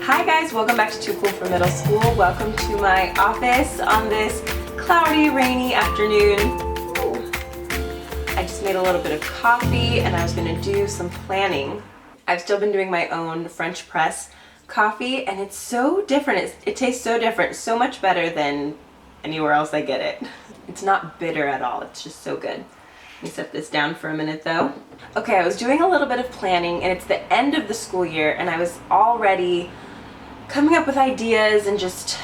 Hi guys, welcome back to Too Cool for Middle School. Welcome to my office on this cloudy, rainy afternoon. Ooh. I just made a little bit of coffee and I was gonna do some planning. I've still been doing my own French press coffee and it's so different. It tastes so different, so much better than anywhere else I get it. It's not bitter at all, it's just so good. Let me set this down for a minute though. Okay, I was doing a little bit of planning and it's the end of the school year and I was already coming up with ideas and just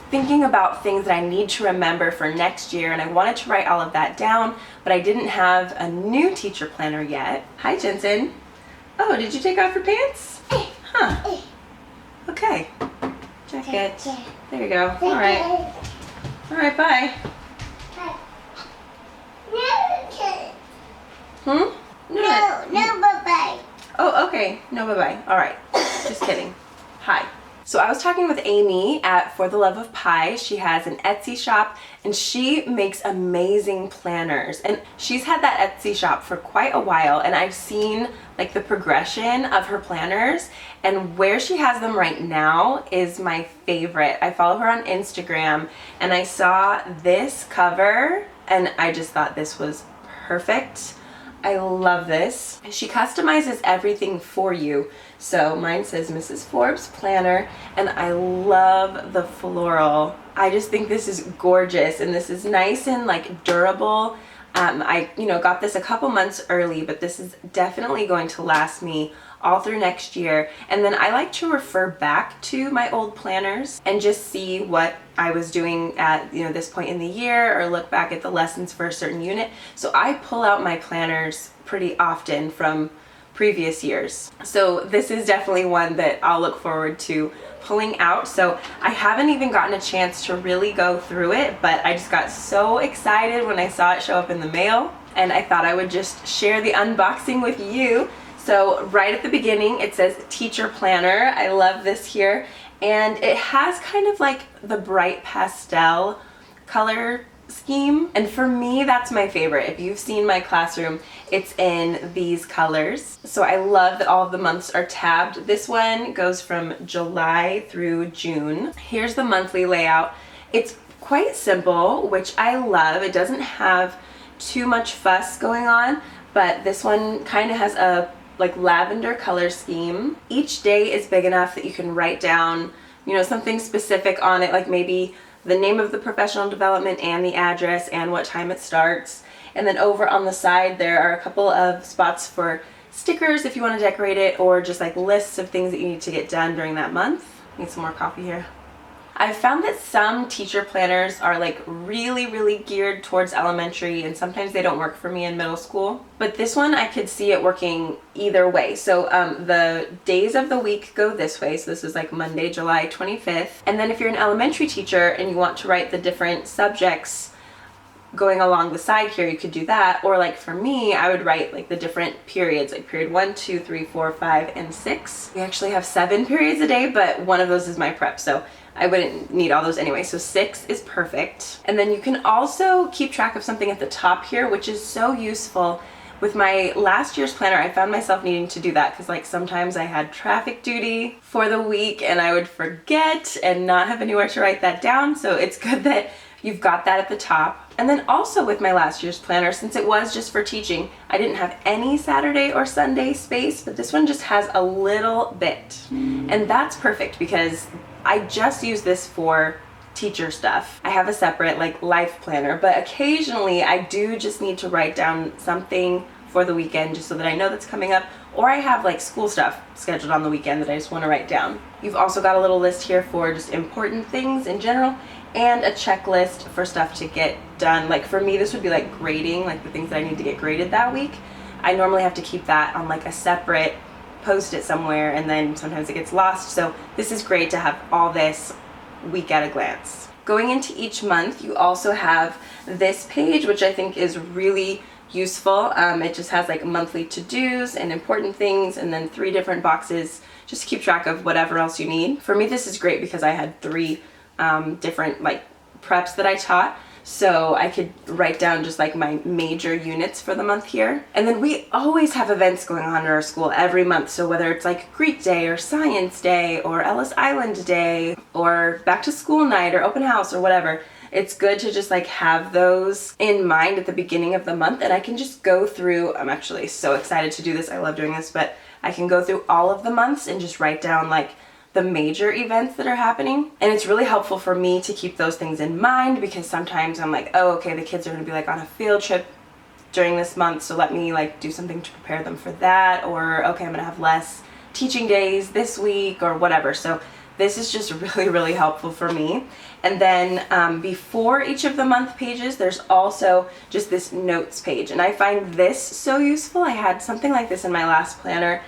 thinking about things that I need to remember for next year, and I wanted to write all of that down, but I didn't have a new teacher planner yet. Hi Jensen. Oh, did you take off your pants? Huh. Okay. Jacket. There you go. All right. All right, bye. Hmm? No, bye-bye. Oh, okay. No, bye-bye. All right. Just kidding. Hi. So I was talking with Amy at For the Love of Pie. She has an Etsy shop and she makes amazing planners. And she's had that Etsy shop for quite a while and I've seen like the progression of her planners, and where she has them right now is my favorite. I follow her on Instagram and I saw this cover and I just thought this was perfect. I love this. She customizes everything for you. So mine says Mrs. Forbes Planner and I love the floral. I just think this is gorgeous and this is nice and like durable. I got this a couple months early, but this is definitely going to last me all through next year. And then I like to refer back to my old planners and just see what I was doing at this point in the year, or look back at the lessons for a certain unit. So I pull out my planners pretty often from previous years. So this is definitely one that I'll look forward to pulling out. So I haven't even gotten a chance to really go through it, but I just got so excited when I saw it show up in the mail and I thought I would just share the unboxing with you. So right at the beginning it says Teacher Planner. I love this here, and it has kind of like the bright pastel color scheme, and for me that's my favorite. If you've seen my classroom, it's in these colors. So I love that all of the months are tabbed. This one goes from July through June. Here's the monthly layout. It's quite simple, which I love. It doesn't have too much fuss going on, but this one kind of has a like lavender color scheme. Each day is big enough that you can write down something specific on it, like maybe the name of the professional development and the address and what time it starts. And then over on the side there are a couple of spots for stickers if you want to decorate it, or just like lists of things that you need to get done during that month. Need some more coffee here. I've found that some teacher planners are like really geared towards elementary, and sometimes they don't work for me in middle school. But this one I could see it working either way. So the days of the week go this way. So this is like Monday, July 25th. And then if you're an elementary teacher and you want to write the different subjects going along the side here, you could do that. Or like for me, I would write like the different periods, like period 1, 2, 3, 4, 5, and 6. We actually have 7 periods a day, but one of those is my prep, so I wouldn't need all those anyway. So 6 is perfect. And then you can also keep track of something at the top here, which is so useful. With my last year's planner, I found myself needing to do that because like sometimes I had traffic duty for the week and I would forget and not have anywhere to write that down. So it's good that you've got that at the top. And then also with my last year's planner, since it was just for teaching, I didn't have any Saturday or Sunday space, but this one just has a little bit. And that's perfect because I just use this for teacher stuff. I have a separate like life planner, but occasionally I do just need to write down something for the weekend just so that I know that's coming up, or I have like school stuff scheduled on the weekend that I just want to write down. You've also got a little list here for just important things in general, and a checklist for stuff to get done. Like for me, this would be like grading, like the things that I need to get graded that week. I normally have to keep that on like a separate post-it somewhere, and then sometimes it gets lost. So this is great to have all this week at a glance. Going into each month, you also have this page, which I think is really useful. It just has like monthly to-dos and important things, and then 3 different boxes just to keep track of whatever else you need. For me, this is great because I had 3 different like preps that I taught. so I could write down just like my major units for the month here. And then we always have events going on in our school every month. So whether it's like Greek Day or Science Day or Ellis Island Day or back to school night or open house or whatever, it's good to just like have those in mind at the beginning of the month, and I can just go through, I'm actually so excited to do this, I love doing this, but I can go through all of the months and just write down like the major events that are happening. And it's really helpful for me to keep those things in mind, because sometimes I'm like, oh, okay, the kids are gonna be like on a field trip during this month, so let me like do something to prepare them for that, or okay, I'm gonna have less teaching days this week or whatever. So this is just really, really helpful for me. And then before each of the month pages, there's also just this notes page. And I find this so useful. I had something like this in my last planner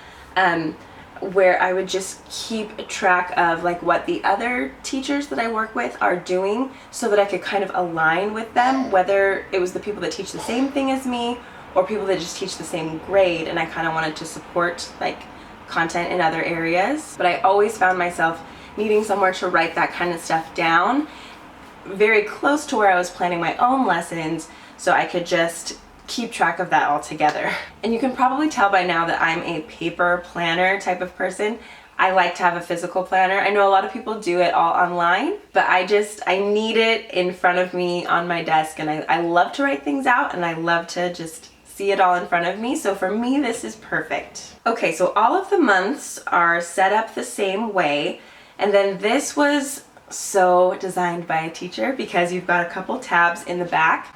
where I would just keep track of like what the other teachers that I work with are doing, so that I could kind of align with them, whether it was the people that teach the same thing as me or people that just teach the same grade. And I kind of wanted to support like content in other areas. But I always found myself needing somewhere to write that kind of stuff down, very close to where I was planning my own lessons, so I could just keep track of that all together. And you can probably tell by now that I'm a paper planner type of person. I like to have a physical planner. I know a lot of people do it all online, but I need it in front of me on my desk, and I love to write things out, and I love to just see it all in front of me. So for me, this is perfect. Okay, so all of the months are set up the same way. And then this was so designed by a teacher, because you've got a couple tabs in the back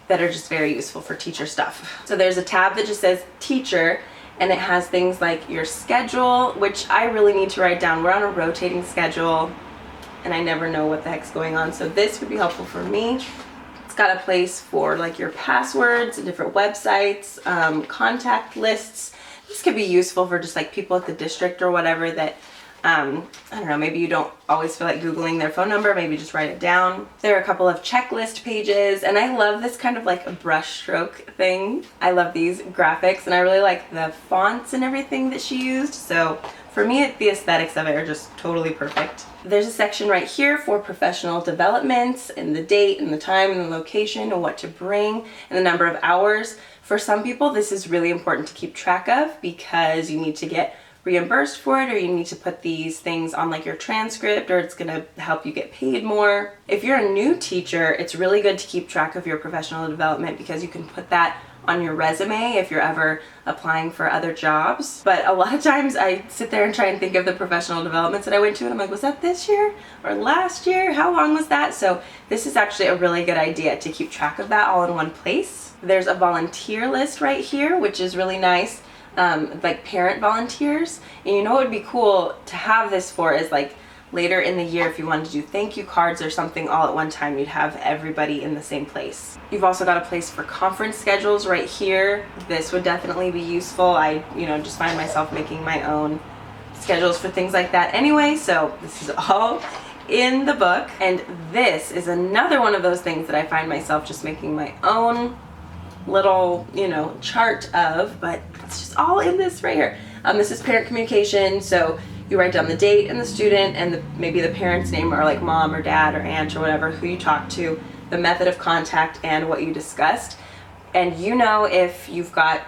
that are just very useful for teacher stuff. So there's a tab that just says teacher, and it has things like your schedule, which I really need to write down. We're on a rotating schedule and I never know what the heck's going on. So this would be helpful for me. It's got a place for like your passwords and different websites, contact lists. This could be useful for just like people at the district or whatever that I don't know, maybe you don't always feel like Googling their phone number, maybe just write it down. There are a couple of checklist pages, and I love this kind of like a brush stroke thing. I love these graphics, and I really like the fonts and everything that she used. So for me, the aesthetics of it are just totally perfect. There's a section right here for professional developments, and the date and the time and the location and what to bring and the number of hours. For some people, this is really important to keep track of, because you need to get reimbursed for it, or you need to put these things on like your transcript, or it's gonna help you get paid more. If you're a new teacher, it's really good to keep track of your professional development, because you can put that on your resume if you're ever applying for other jobs. But a lot of times I sit there and try and think of the professional developments that I went to, and I'm like, was that this year or last year? How long was that? So this is actually a really good idea to keep track of that all in one place. There's a volunteer list right here, which is really nice. Like parent volunteers. And you know what would be cool to have this for is like later in the year, if you wanted to do thank you cards or something all at one time, you'd have everybody in the same place. You've also got a place for conference schedules right here. This would definitely be useful. I, just find myself making my own schedules for things like that anyway, so this is all in the book. And this is another one of those things that I find myself just making my own little chart of, but it's just all in this right here. This is parent communication, so you write down the date and the student and maybe the parent's name, or like mom or dad or aunt or whatever, who you talked to, the method of contact, and what you discussed. And if you've got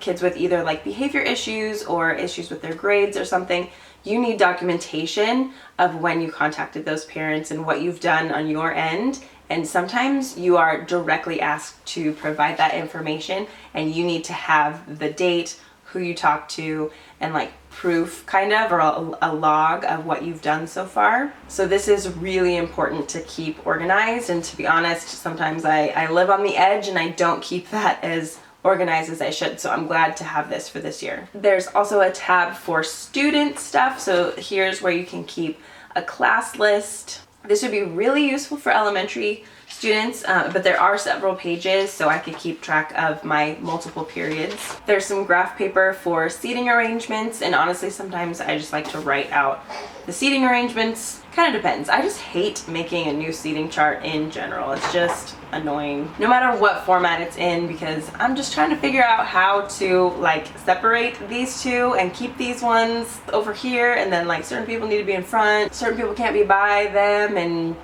kids with either like behavior issues or issues with their grades or something, you need documentation of when you contacted those parents and what you've done on your end. And sometimes you are directly asked to provide that information, and you need to have the date, who you talked to, and like proof kind of, or a log of what you've done so far. So this is really important to keep organized. And to be honest, sometimes I live on the edge and I don't keep that as organized as I should. So I'm glad to have this for this year. There's also a tab for student stuff. So here's where you can keep a class list. This would be really useful for elementary students, but there are several pages, so I could keep track of my multiple periods. There's some graph paper for seating arrangements, and honestly, sometimes I just like to write out the seating arrangements. Kind of depends. I just hate making a new seating chart in general. It's just annoying, no matter what format it's in, because I'm just trying to figure out how to like separate these two and keep these ones over here, and then like certain people need to be in front, certain people can't be by them, and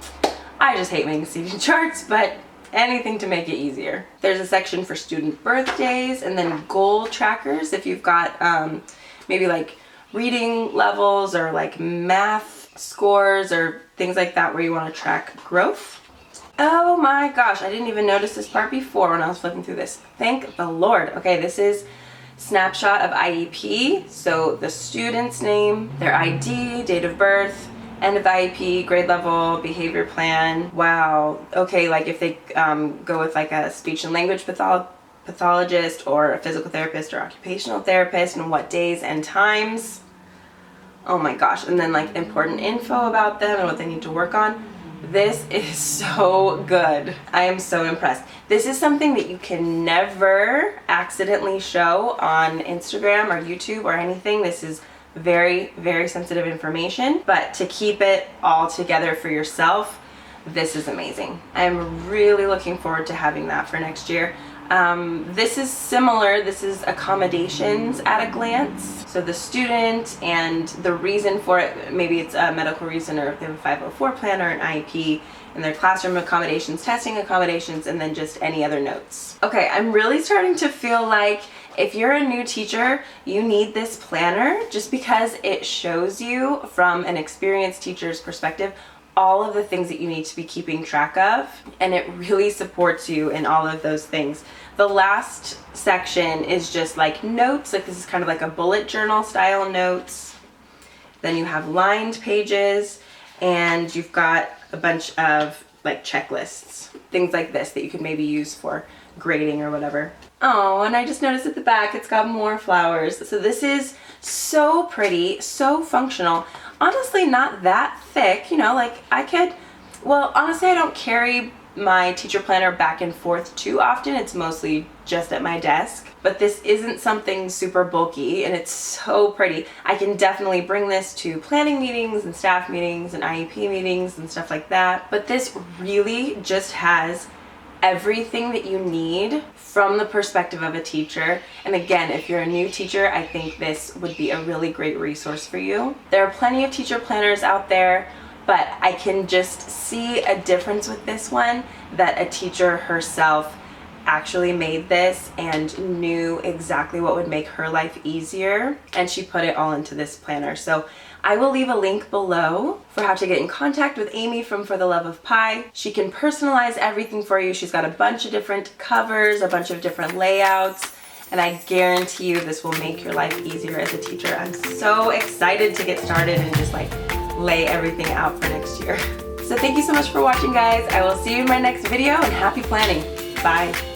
I just hate making seating charts, but anything to make it easier. There's a section for student birthdays and then goal trackers if you've got maybe like reading levels or like math scores or things like that where you want to track growth. Oh my gosh, I didn't even notice this part before when I was flipping through this. Thank the Lord. Okay, this is Snapshot of Iep. So the student's name, their ID, date of birth, end of the IEP, grade level, behavior plan. Wow. Okay, like if they go with like a speech and language pathologist or a physical therapist or occupational therapist, and what days and times. Oh my gosh. And then like important info about them and what they need to work on. This is so good. I am so impressed. This is something that you can never accidentally show on Instagram or YouTube or anything. This is very, very sensitive information, but to keep it all together for yourself, this is amazing. I'm really looking forward to having that for next year. This is similar. This is accommodations at a glance. So the student and the reason for it, maybe it's a medical reason or if they have a 504 plan or an IEP, and their classroom accommodations, testing accommodations, and then just any other notes. Okay, I'm really starting to feel like if you're a new teacher, you need this planner just because it shows you from an experienced teacher's perspective all of the things that you need to be keeping track of, and it really supports you in all of those things. The last section is just like notes, like this is kind of like a bullet journal style notes. Then you have lined pages, and you've got a bunch of like checklists, things like this that you could maybe use for grading or whatever. Oh, and I just noticed at the back it's got more flowers. So this is so pretty, so functional. Honestly, not that thick, you know, like I could, well, honestly, I don't carry my teacher planner back and forth too often. It's mostly just at my desk, but this isn't something super bulky, and it's so pretty. I can definitely bring this to planning meetings and staff meetings and IEP meetings and stuff like that. But this really just has everything that you need from the perspective of a teacher. And again, if you're a new teacher, I think this would be a really great resource for you. There are plenty of teacher planners out there, but I can just see a difference with this one, that a teacher herself actually made this and knew exactly what would make her life easier, and she put it all into this planner. So I will leave a link below for how to get in contact with Amy from For the Love of Pi. She can personalize everything for you. She's got a bunch of different covers, a bunch of different layouts, and I guarantee you this will make your life easier as a teacher. I'm so excited to get started and just like lay everything out for next year. So thank you so much for watching, guys. I will see you in my next video, and happy planning. Bye.